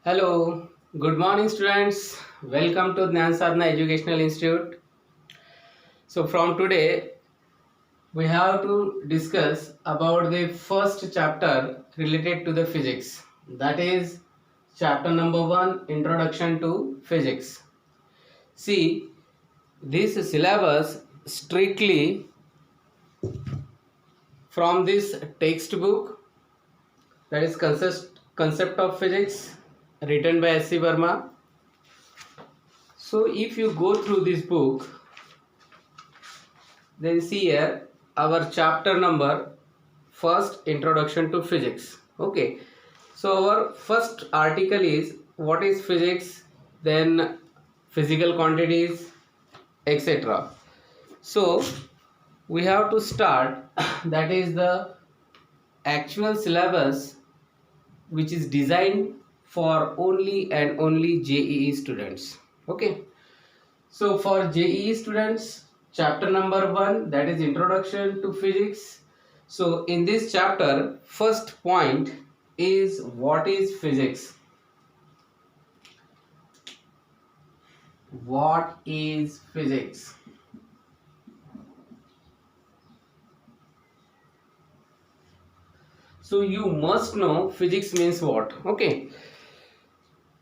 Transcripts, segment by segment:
Hello, good morning, students. Welcome to Jnana Sadhana Educational Institute. So, from today, we have to discuss about the first chapter related to the physics. That is, chapter number 1, Introduction to Physics. See, this syllabus strictly from this textbook, that is Concept of Physics, written by S.C. Verma. So, if you go through this book, then see here our chapter number first, Introduction to Physics. Okay, so our first article is what is physics, then physical quantities, etc. So we have to start that is the actual syllabus which is designed for only and only JEE students. Okay, so for JEE students, chapter number 1, that is Introduction to Physics. So in this chapter, first point is what is physics? What is physics? So you must know physics means what. Okay.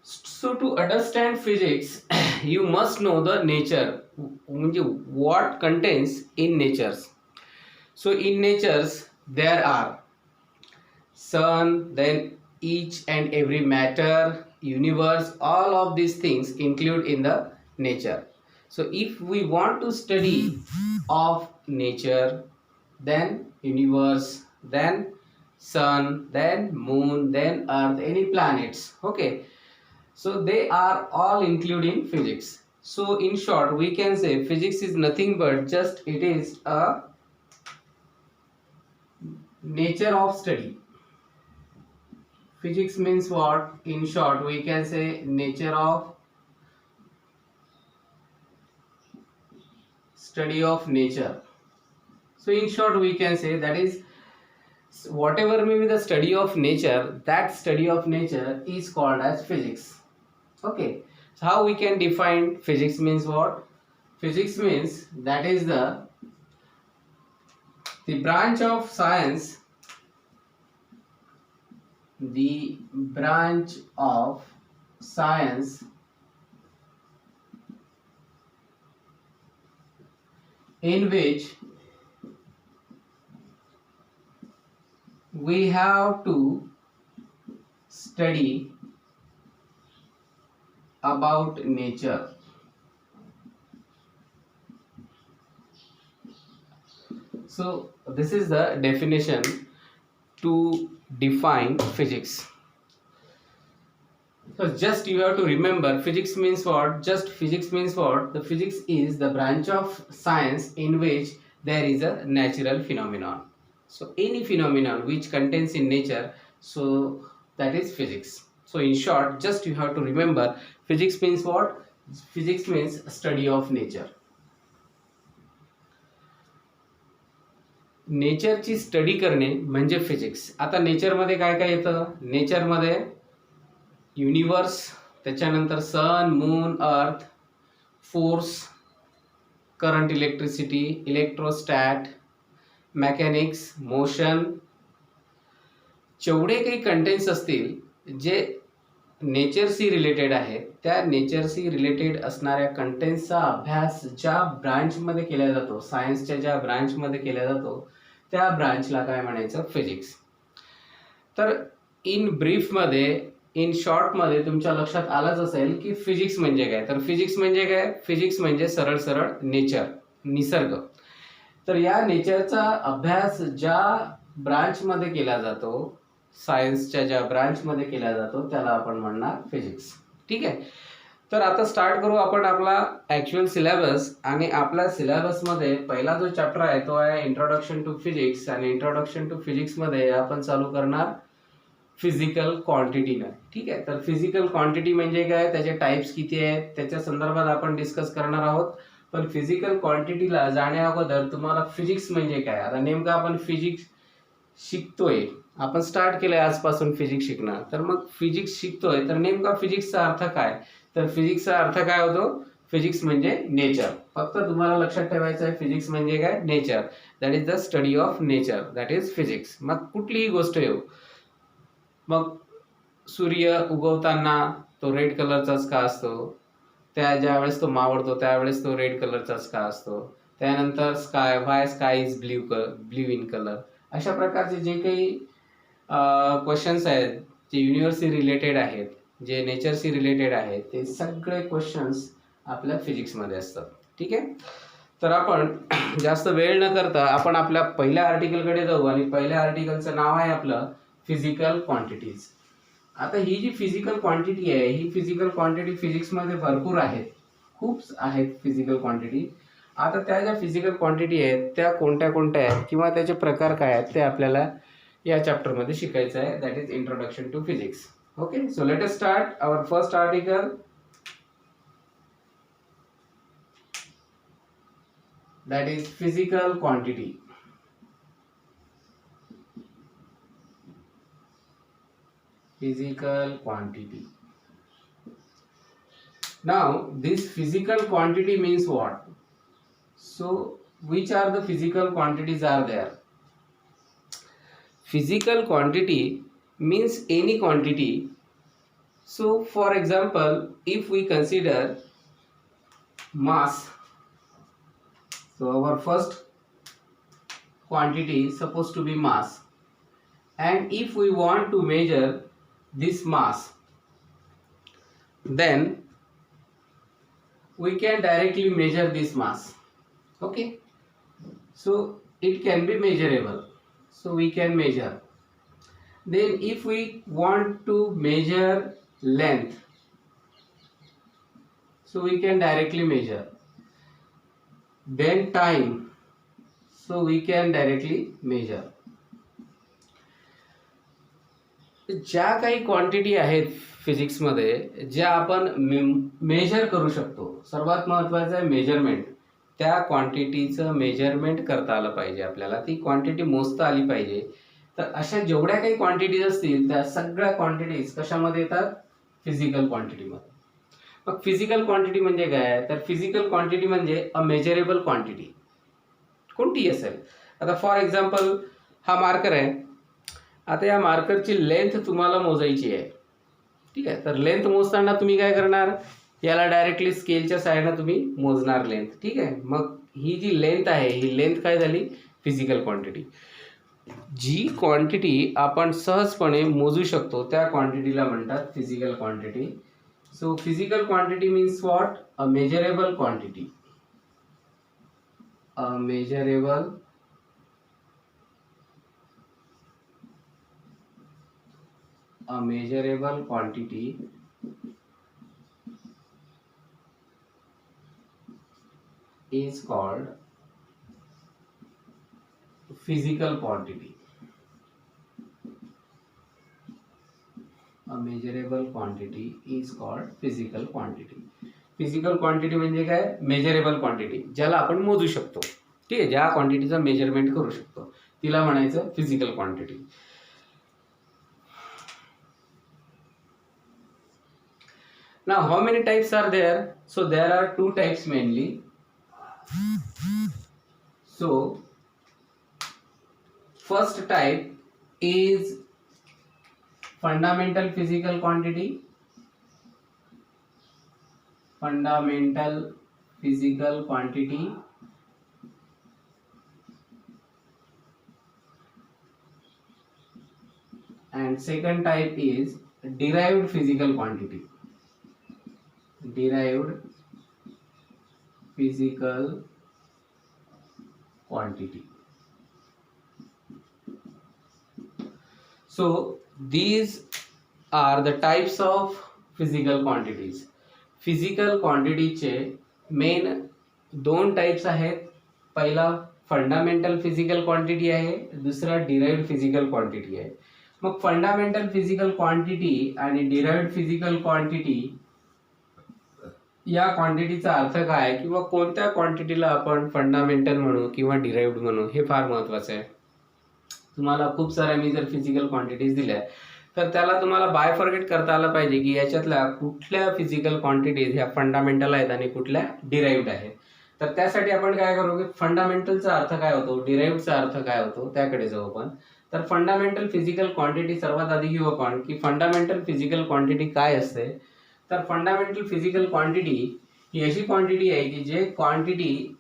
So to understand physics, you must know the nature, what contains in natures. So in natures there are sun, then each and every matter, universe, all of these things include in the nature. So if we want to study of nature, then universe, then sun, then moon, then earth, any planets. Okay, so they are all included in physics. So in short, we can say physics is nothing but just it is a nature of study. Physics means what? In short, we can say nature of study of nature. So in short, we can say that is whatever may be the study of nature, that study of nature is called as physics. Okay, so how we can define physics means what? Physics means that is the branch of science, the branch of science in which we have to study about nature. So this is the definition to define physics. So just you have to remember physics means what? Just physics means what? The physics is the branch of science in which there is a natural phenomenon. So any phenomenon which contains in nature, so that is physics. So in short, just you have to remember physics means what? Physics means study of nature. नेचरची study करणे म्हणजे physics. आता नेचरमध्ये काय काय येतं? नेचरमध्ये universe, त्याच्यानंतर sun, moon, earth, force, current, electricity, electrostat, mechanics, motion, जेवढे काही कंटेंट्स असतील जे नेचरशी रिलेटेड आहेत, त्या नेचरशी रिलेटेड असणाऱ्या कंटेंट्सचा अभ्यास ज्या ब्रांचमध्ये केला जातो, सायन्सच्या ज्या ब्रांचमध्ये केला जातो, त्या ब्रांचला काय म्हणायचं? फिजिक्स. तर इन ब्रीफमध्ये, इन शॉर्टमध्ये तुमच्या लक्षात आलंच असेल की फिजिक्स म्हणजे काय. तर फिजिक्स म्हणजे काय? फिजिक्स म्हणजे सरळ सरळ नेचर, निसर्ग. तर या नेचरचा अभ्यास ज्या ब्रांचमध्ये केला जातो, सायन्सच्या ज्या ब्रांचमध्ये केला जातो, त्याला आपण म्हणणार फिजिक्स. ठीक आहे. तर आता स्टार्ट करू आपण आपला ॲक्च्युअल सिलेबस. आणि आपल्या सिलेबसमध्ये पहिला जो चॅप्टर आहे तो आहे इंट्रोडक्शन टू फिजिक्स. आणि इंट्रोडक्शन टू फिजिक्समध्ये आपण चालू करणार फिजिकल क्वांटिटीनं. ठीक आहे. तर फिजिकल क्वांटिटी म्हणजे काय, त्याचे टाइप्स किती आहेत, त्याच्या संदर्भात आपण डिस्कस करणार आहोत. पण फिजिकल क्वांटिटीला जाण्या अगोदर तुम्हाला फिजिक्स म्हणजे काय, आता नेमकं आपण फिजिक्स शिकतोय आपण स्टार्ट केलंय आजपासून फिजिक्स शिकणं, तर मग फिजिक्स शिकतोय तर नेमका फिजिक्सचा अर्थ काय? तर फिजिक्सचा अर्थ काय होतो? फिजिक्स म्हणजे नेचर. फक्त तुम्हाला लक्षात ठेवायचं आहे फिजिक्स म्हणजे काय? Nature. That is the study of nature, that is physics. मग कुठलीही गोष्ट येऊ, मग सूर्य उगवताना तो रेड कलरचाच का असतो? ज्यावेळेस तो मावळतो त्यावेळेस तो रेड कलरचाच का असतो? त्यानंतर sky, why sky is blue in colour. अशा प्रकारचे जे काही क्वेश्चन्स आहेत, जे युनिव्हर्सशी रिलेटेड आहेत, जे नेचरशी रिलेटेड आहेत, ते सगळे क्वेश्चन्स आपल्या फिजिक्समध्ये असतात. ठीक आहे. तर आपण जास्त वेळ न करता आपण आपल्या पहिल्या आर्टिकलकडे जाऊ आणि पहिल्या आर्टिकलचं नाव आहे आपलं फिजिकल क्वांटिटीज. आता ही जी फिजिकल क्वांटिटी आहे, ही फिजिकल क्वांटिटी फिजिक्समध्ये भरपूर आहेत, खूप आहेत फिजिकल क्वांटिटी. आता त्या ज्या फिजिकल क्वांटिटी आहेत त्या कोणत्या कोणत्या आहेत किंवा त्याचे प्रकार काय आहेत ते आपल्याला या चॅप्टरमध्ये शिकायचं आहे. That is introduction to physics. Okay, so let us start our first article. That is physical quantity. Physical quantity. Now this physical quantity means what? So which are the physical quantities are there? Physical quantity means any quantity. So for example, if we consider mass, so our first quantity is supposed to be mass, and if we want to measure this mass, then we can directly measure this mass. Okay, so it can be measurable, so we can measure. Then if we want to measure length, so we can directly measure. Then time, so we can directly measure. ज्या काही quantity आहेत फिजिक्समध्ये ज्या आपण major करू शकतो, सर्वात महत्त्वाचं आहे मेजरमेंट. त्या क्वांटिटीचं मेजरमेंट करता आलं पाहिजे आपल्याला, ती क्वांटिटी मोजता आली पाहिजे. तर अशा जेवढ्या काही क्वांटिटीज असतील त्या सगळ्या क्वांटिटीज कशामध्ये येतात? फिजिकल क्वांटिटीमध्ये. मग फिजिकल क्वांटिटी म्हणजे काय? तर फिजिकल क्वांटिटी म्हणजे अ मेजरेबल क्वांटिटी कोणती असेल. आता फॉर एक्झाम्पल हा मार्कर आहे. आता या मार्करची लेंथ तुम्हाला मोजायची आहे. ठीक आहे, तर लेंथ मोजताना तुम्ही काय करणार? याला डायरेक्टली स्केलच्या साहाय्याने तुम्ही मोजणार लेंथ. ठीक आहे, मग ही जी लेंथ आहे ही लेंथ काय झाली? Physical quantity. जी क्वांटिटी आपण सहजपणे मोजू शकतो त्या क्वांटिटीला म्हणतात physical quantity. So physical quantity means what? A measurable quantity. A measurable quantity is called physical quantity. A measurable quantity is called physical quantity. Physical quantity म्हणजे काय? मेजरेबल क्वांटिटी, ज्याला आपण मोजू शकतो. ठीक आहे, ज्या क्वांटिटीचं मेजरमेंट करू शकतो तिला म्हणायचं physical quantity. Now how many types are there? So there are two types mainly. So first type is fundamental physical quantity. Fundamental physical quantity. And second type is derived physical quantity. Derived physical quantity. So these are the types of physical quantities. Physical क्वांटिटीचे main दोन types आहेत. पहिला fundamental physical quantity आहे, दुसरा derived physical quantity आहे. मग fundamental physical quantity आणि derived physical quantity या क्वांटिटीचा अर्थ काय किंवा कोणत्या क्वांटिटीला आपण फंडामेंटल म्हणू किंवा डिराइव्ड म्हणू हे फार महत्त्वाचं आहे. तुम्हाला खूप साऱ्या मी जर फिजिकल क्वांटिटीज दिल्या तर त्याला तुम्हाला बायफॉर्गेट करता आलं पाहिजे की याच्यातल्या कुठल्या फिजिकल क्वांटिटीज ह्या फंडामेंटल आहेत आणि कुठल्या डिराइव्ड आहेत. तर त्यासाठी आपण काय करू की फंडामेंटलचा अर्थ काय होतो, डिराइव्डचा अर्थ काय होतो त्याकडे जाऊ आपण. तर फंडामेंटल फिजिकल क्वांटिटी सर्वात आधी घेऊ आपण की फंडामेंटल फिजिकल क्वांटिटी काय असते. तर फंडामेंटल फिजिकल क्वांटिटी ही अशी क्वांटिटी आहे की जे क्वांटिटी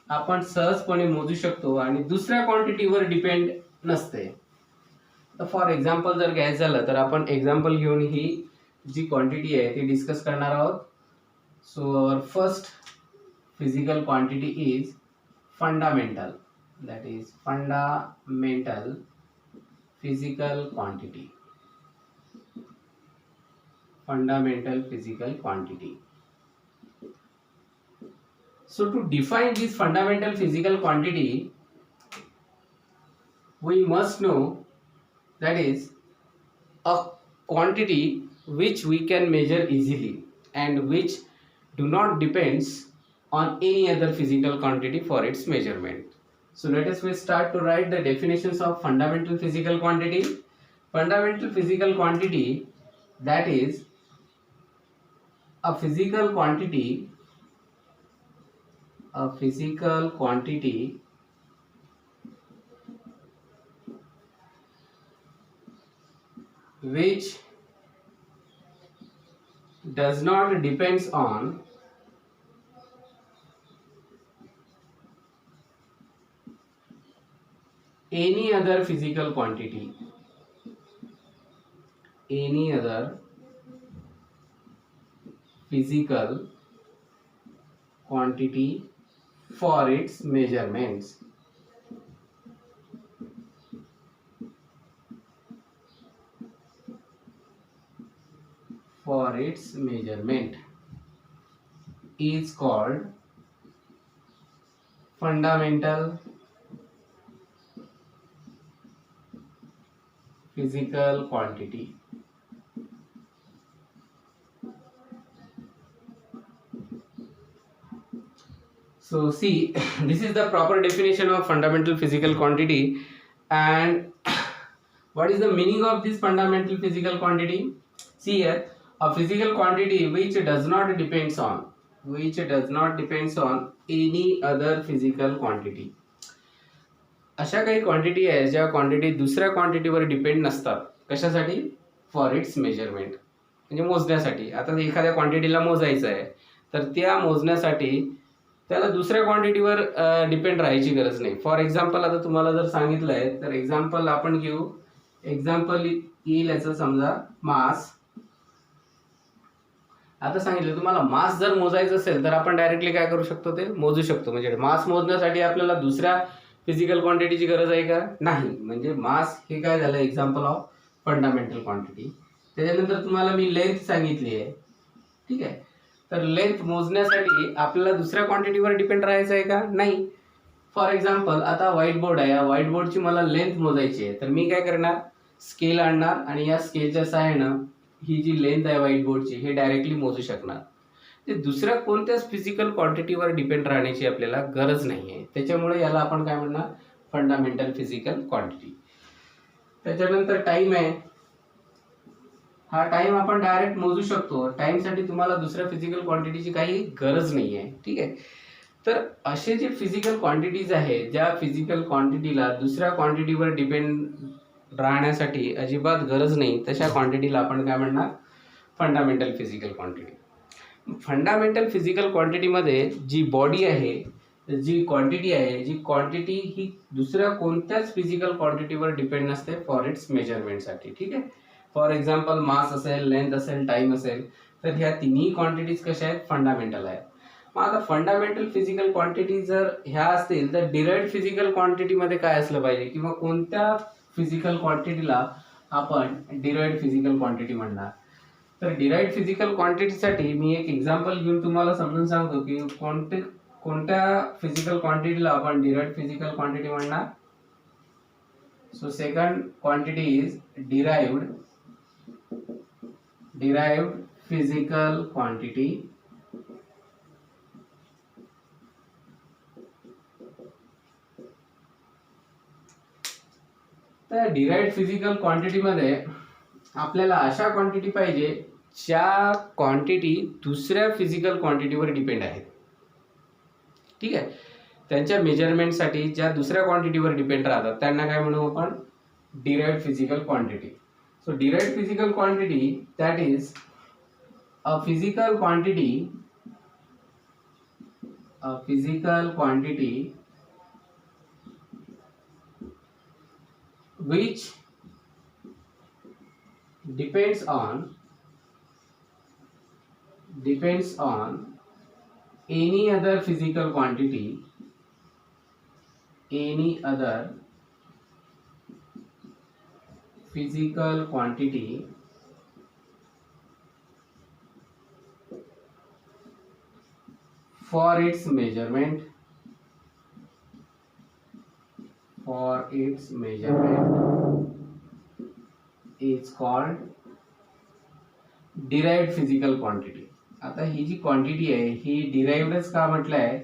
आपण सहजपणे मोजू शकतो आणि दुसऱ्या क्वांटिटीवर डिपेंड नसते. तर फॉर एक्झाम्पल जर घ्यायचं झालं तर आपण एक्झाम्पल घेऊन ही जी क्वांटिटी आहे ती डिस्कस करणार आहोत. So our first physical quantity is fundamental, that is fundamental physical quantity. Fundamental physical quantity. So to define this fundamental physical quantity, we must know that is a quantity which we can measure easily and which do not depends on any other physical quantity for its measurement. So let us start to write the definitions of fundamental physical quantity. Fundamental physical quantity, that is a physical quantity which does not depends on any other physical quantity, any other physical quantity for its measurements. For its measurement is called fundamental physical quantity. So see, this is the proper definition of fundamental physical quantity. And what is the meaning of this fundamental physical quantity? See here, a physical quantity which does not depends on any other physical quantity. अशा काही quantity आहे ज्या quantity दुसऱ्या क्वांटिटीवर depend नसतात. कशासाठी? For its measurement, म्हणजे मोजण्यासाठी. आता एखाद्या क्वांटिटीला मोजायचं आहे तर त्या मोजण्यासाठी त्याला दुसऱ्या क्वांटिटीवर डिपेंड राहायची गरज नाही. फॉर एक्झाम्पल आता तुम्हाला जर सांगितलं आहे तर एक्झाम्पल आपण घेऊ. एक्झाम्पल येईल याचं, समजा मास. आता सांगितलं तुम्हाला मास जर मोजायचं असेल तर आपण डायरेक्टली काय करू शकतो, ते मोजू शकतो. म्हणजे मास मोजण्यासाठी आपल्याला दुसऱ्या फिजिकल क्वांटिटीची गरज आहे का? नाही. म्हणजे मास हे काय झालं, एक्झाम्पल ऑफ फंडामेंटल क्वांटिटी. त्याच्यानंतर तुम्हाला मी लेंथ सांगितली आहे, ठीक आहे. तर लेंथ मोजण्यासाठी आपल्याला दुसऱ्या क्वांटिटीवर डिपेंड राहायचं आहे का? नाही. फॉर एक्झाम्पल आता व्हाईट बोर्ड आहे, या व्हाईट बोर्डची मला लेंथ मोजायची आहे तर मी काय करणार, स्केल आणणार आणि या स्केलच्या सहाय्यानं ही जी लेंथ आहे व्हाईट बोर्डची हे डायरेक्टली मोजू शकणार. ते दुसऱ्या कोणत्याच फिजिकल क्वांटिटीवर डिपेंड राहण्याची आपल्याला गरज नाही आहे. त्याच्यामुळे याला आपण काय म्हणणार, फंडामेंटल फिजिकल क्वांटिटी. त्याच्यानंतर टाइम आहे, हा टाइम आपण डायरेक्ट मोजू शकतो. टाइमसाठी तुम्हाला दुसऱ्या फिजिकल क्वांटिटीची काही गरज नाही आहे, ठीक आहे. तर असे जे फिजिकल क्वांटिटीज आहेत ज्या फिजिकल क्वांटिटीला दुसऱ्या क्वांटिटीवर डिपेंड राहण्यासाठी अजिबात गरज नाही, तशा क्वांटिटीला आपण काय म्हणणार, fundamental physical quantity. Fundamental physical क्वांटिटीमध्ये जी बॉडी आहे, जी क्वांटिटी आहे, जी क्वांटिटी ही दुसऱ्या कोणत्याच फिजिकल क्वांटिटीवर डिपेंड नसते फॉर इट्स मेजरमेंटसाठी, ठीक आहे. फॉर एक्झाम्पल मास असेल, लेंथ असेल, टाइम असेल, तर ह्या तिन्ही क्वांटिटीज कशा आहेत, फंडामेंटल आहेत. मग आता फंडामेंटल फिजिकल क्वांटिटी जर ह्या असतील तर डिराइव्ड फिजिकल क्वांटिटीमध्ये काय असलं पाहिजे, किंवा कोणत्या फिजिकल क्वांटिटीला आपण डिराइव्ड फिजिकल क्वांटिटी म्हणणार. तर डिराइव्ड फिजिकल क्वांटिटीसाठी मी एक एक्झाम्पल घेऊन तुम्हाला समजून सांगतो की कोणत्या फिजिकल क्वांटिटीला आपण डिराइव्ड फिजिकल क्वांटिटी म्हणणार. So second quantity is derived physical quantity. तर डिराइव्ड फिजिकल क्वांटिटीमध्ये आपल्याला अशा क्वांटिटी पाहिजे ज्या क्वांटिटी दुसऱ्या फिजिकल क्वांटिटीवर डिपेंड आहेत. ठीक आहे, त्यांच्या मेजरमेंटसाठी ज्या दुसऱ्या क्वांटिटीवर डिपेंड राहतात त्यांना काय म्हणू आपण, derived physical quantity. So derived physical quantity that is a physical quantity which depends on any other physical quantity for its measurement is called derived physical quantity. आता ही जी क्वांटिटी आहे ही डिराइव्डच का म्हटलंय,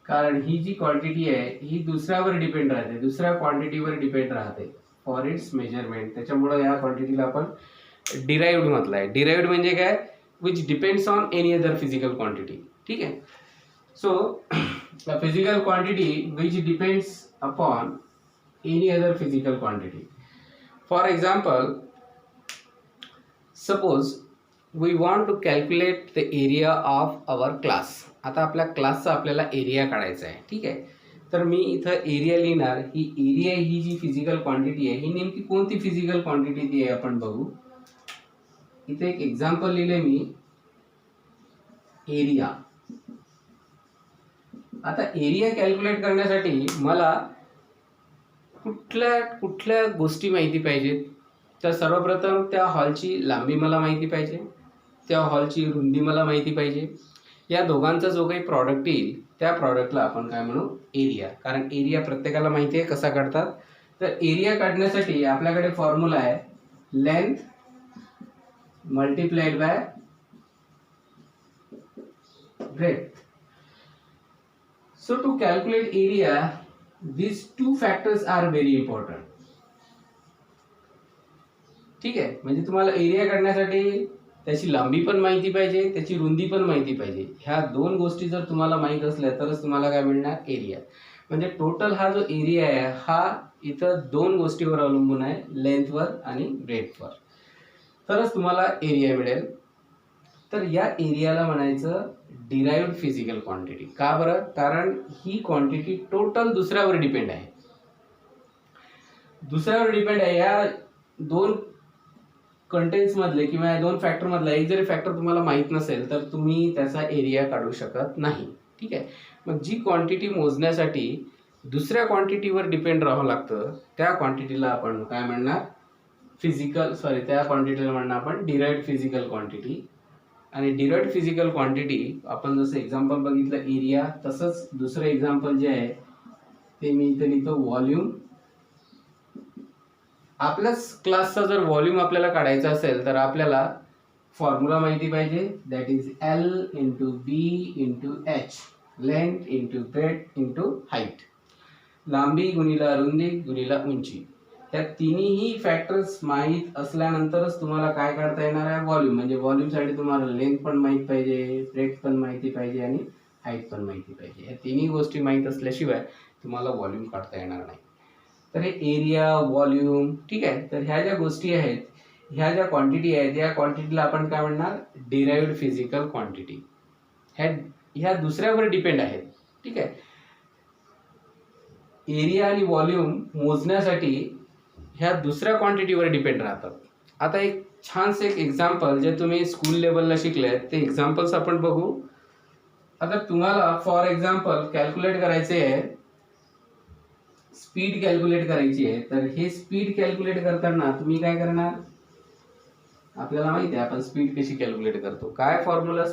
कारण ही जी क्वांटिटी आहे ही दुसऱ्यावर डिपेंड राहते, दुसऱ्या क्वांटिटीवर डिपेंड राहते फॉर इट्स मेजरमेंट. त्याच्यामुळे या क्वांटिटीला आपण डिराइव्ड म्हटलंय. डिराइव्ड म्हणजे काय, which depends on any other physical quantity. ठीक आहे, so physical quantity which depends upon any other physical quantity. For example, suppose we want to calculate the area of our class. आता आपल्या क्लासचा आपल्याला area काढायचा आहे. ठीक आहे, तर मी इथं एरिया लिहिणार. ही एरिया ही जी फिजिकल क्वांटिटी आहे ही नेमकी कोणती फिजिकल क्वांटिटी ती आहे आपण बघू. इथे एक एक्झाम्पल लिहिले मी, एरिया. आता एरिया कॅल्क्युलेट करण्यासाठी मला कुठल्या गोष्टी माहिती पाहिजेत. तर सर्वप्रथम त्या हॉलची लांबी मला माहिती पाहिजे, त्या हॉलची रुंदी मला माहिती पाहिजे. या दोघांचा जो काही प्रॉडक्ट येईल त्या प्रॉडक्टला आपण काय म्हणू, एरिया. कारण एरिया प्रत्येकाला माहिती आहे कसा काढतात. तर एरिया काढण्यासाठी आपल्याकडे फॉर्म्युला आहे length multiplied by breath. So to calculate area, these two factors are very important. ठीक आहे, म्हणजे तुम्हाला एरिया काढण्यासाठी त्याची लांबी पण माहिती पाहिजे, त्याची रुंदी पण माहिती पाहिजे. ह्या दोन गोष्टी जर तुम्हाला माहित असल्या तरच तुम्हाला काय मिळणार, एरिया. म्हणजे टोटल हा जो एरिया आहे हा इथं दोन गोष्टीवर अवलंबून आहे, लेंथवर आणि ब्रेथवर. तरच तुम्हाला एरिया मिळेल. तर या एरियाला म्हणायचं डिराइव्ड फिजिकल क्वांटिटी. का बरं, कारण ही क्वांटिटी टोटल दुसऱ्यावर डिपेंड आहे. या दोन कंटेंट्स मधले किंवा या दोन फॅक्टर मधला एक जरी फॅक्टर तुम्हाला माहित नसेल तर तुम्ही त्याचा एरिया काढू शकत नाही. ठीक आहे, मग जी क्वांटिटी मोजण्यासाठी दुसऱ्या क्वांटिटीवर डिपेंड राहावं लागतं त्या क्वांटिटीला आपण काय म्हणणार, त्या क्वांटिटीला म्हणणार आपण डिराइव्ड फिजिकल क्वांटिटी. आणि डिराइव्ड फिजिकल क्वांटिटी आपण जसं एक्झाम्पल बघितलं एरिया, तसंच दुसरं एक्झाम्पल जे आहे ते मी इथे लिहितो व्हॉल्यूम. आपल्याच क्लासचा जर व्हॉल्यूम आपल्याला काढायचा असेल तर आपल्याला फॉर्म्युला माहिती पाहिजे, that is L into B into H, length into breadth into height. लांबी गुणिला रुंदी गुणिला उंची. त्या तिन्ही फॅक्टर्स माहीत असल्यानंतरच तुम्हाला काय काढता येणार आहे, व्हॉल्यूम. म्हणजे व्हॉल्यूमसाठी तुम्हाला लेंथ पण माहीत पाहिजे, ब्रेथ पण माहिती पाहिजे आणि हाईट पण माहिती पाहिजे. या तिन्ही गोष्टी माहीत असल्याशिवाय तुम्हाला व्हॉल्यूम काढता येणार नाही. तर हे एरिया, व्हॉल्यूम, ठीक आहे. तर ह्या ज्या गोष्टी आहेत, ह्या ज्या क्वांटिटी आहेत, या क्वांटिटीला आपण काय म्हणणार, डिराइव्ड फिजिकल क्वांटिटी. ह्या दुसऱ्यावर डिपेंड आहेत. ठीक आहे, एरिया आणि व्हॉल्यूम मोजण्यासाठी ह्या दुसऱ्या क्वांटिटीवर डिपेंड राहतात. आता एक छानसे एक एक्झाम्पल जे तुम्ही स्कूल लेवलला शिकले ते एक्झाम्पल्स आपण बघू. आता तुम्हाला फॉर एक्झाम्पल कॅल्क्युलेट करायचे आहे, स्पीड कॅल्क्युलेट करायची आहे. तर हे स्पीड कॅल्क्युलेट करताना तुम्ही काय करणार, आपल्याला माहिती आहे आपण स्पीड कशी कॅल्क्युलेट करतो. काय फॉर्म्युला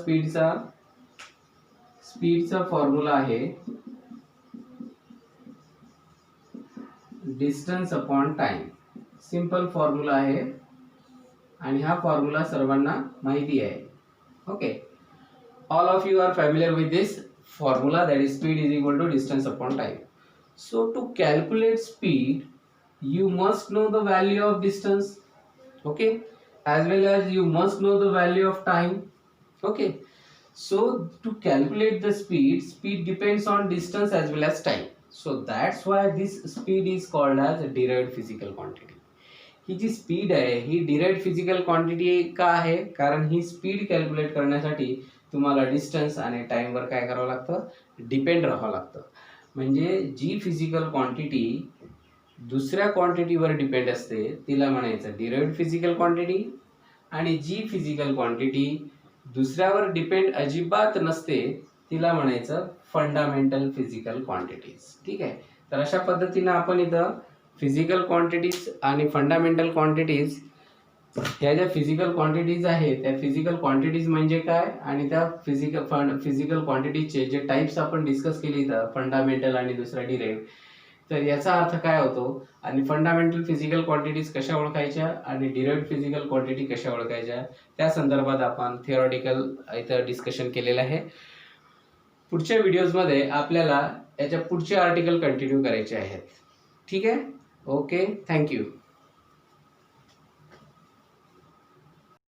स्पीडचा फॉर्म्युला आहे distance upon time. Simple formula आहे आणि हा फॉर्म्युला सर्वांना माहिती आहे. Okay, all of you are familiar with this formula, that is speed is equal to distance upon time. So to calculate speed you must know the value of distance, okay, as well as you must know the value of time, okay. So to calculate the speed depends on distance as well as time. So that's why this speed is called as a derived physical quantity. ही जी speed आहे ही derived physical quantity का आहे, कारण ही speed calculate करण्यासाठी तुम्हाला distance आणि टाइमवर काय करावं लागतं, डिपेंड राहावं लागतं. म्हणजे जी फिजिकल क्वांटिटी दुसऱ्या क्वांटिटीवर डिपेंड असते तिला म्हणायचं डिराइव्ड फिजिकल क्वांटिटी, आणि जी फिजिकल क्वांटिटी दुसऱ्यावर डिपेंड अजिबात नसते तिला म्हणायचं फंडामेंटल फिजिकल क्वांटिटीज. ठीक आहे. तर अशा पद्धतीनं आपण इथं फिजिकल क्वांटिटीज आणि फंडामेंटल क्वांटिटीज ह्या ज्या फिजिकल क्वांटिटीज आहेत त्या फिजिकल क्वांटिटीज म्हणजे काय आणि त्या फिजिकल क्वांटिटीजचे जे टाइप्स आपण डिस्कस केले इथं, फंडामेंटल आणि दुसरा डिराइव्ड, तर याचा अर्थ काय होतो आणि फंडामेंटल फिजिकल क्वांटिटीज कशा ओळखायच्या आणि डिराइव्ड फिजिकल क्वांटिटी कशा ओळखायच्या त्या संदर्भात आपण थिओरिटिकल इथं डिस्कशन केलेलं आहे. पुढच्या व्हिडिओजमध्ये आपल्याला याच्या पुढचे आर्टिकल कंटिन्यू करायचे आहेत. ठीक आहे. Okay, thank you.